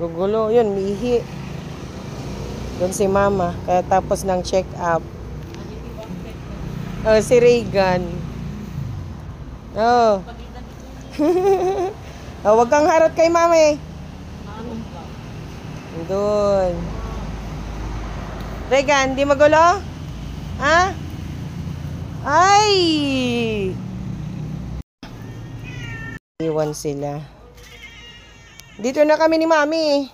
Gugulo. Yun, mihi. Doon si mama. Kaya tapos ng check up. Oh, si Reagan. Oh. Oh, wag kang harot kay mama eh. Doon. Reagan, di magulo? Ha? Ay! Iwan sila. Dito na kami ni mami.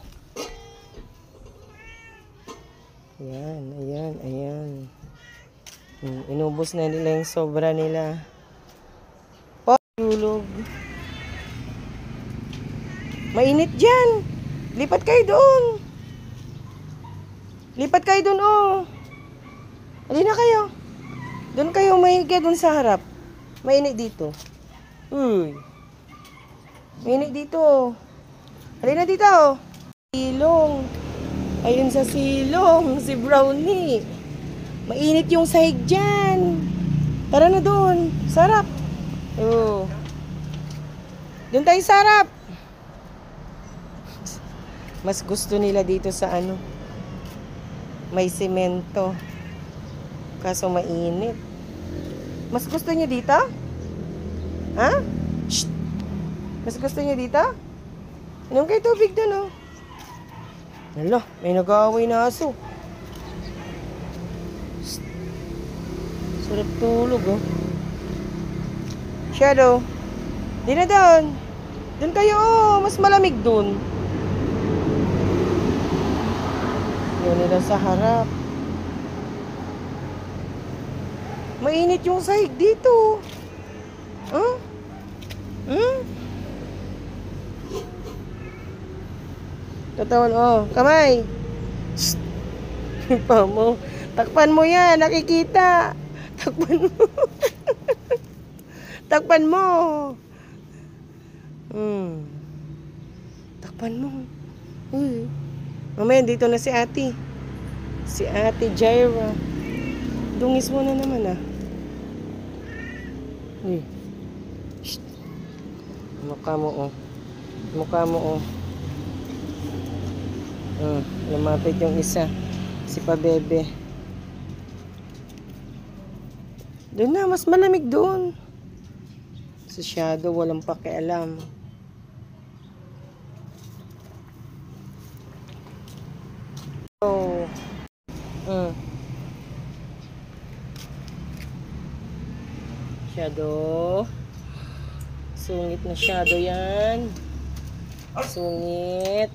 Ayan, ayan, ayan. Inubos na nila yung sobra nila. Tulog. Mainit dyan. Lipat kayo doon. Lipat kayo doon, oh. Halina kayo. Doon kayo mahiga doon sa harap. Mainit dito. Uy. Mainit dito. Halina dito. Silong. Ayun sa silong. Si Brownie. Mainit yung sahig dyan. Tara na doon. Sarap. Oh. Doon tayo sarap. Mas gusto nila dito sa ano. May semento. Kaso mainit. Mas gusto niyo dito? Ha? Shh. Mas gusto niyo dito? Inom kayo tubig doon, oh. Hala, may nag-aaway na aso. Shh. Sarap tulog, oh. Shadow. Di na doon. Doon kayo, oh. Mas malamig doon. Yun nila sa harap. Mainit yung sahig dito. Huh? Tatawan, oh. Kamay. Shhh. Pa mo. Takpan mo yan. Nakikita. Takpan mo. Takpan mo. Takpan mo. Uy. Mamaya, dito na si ate. Si ate Jaira. Dungis mo na naman, ah. Uy. Shhh. Mukha mo, oh. Mukha mo, oh. Lumapit yung isa. Si Pabebe. Doon na, mas malamig doon. Si Shadow, walang pakialam. Oh. Shadow. Sungit na Shadow yan. Sungit.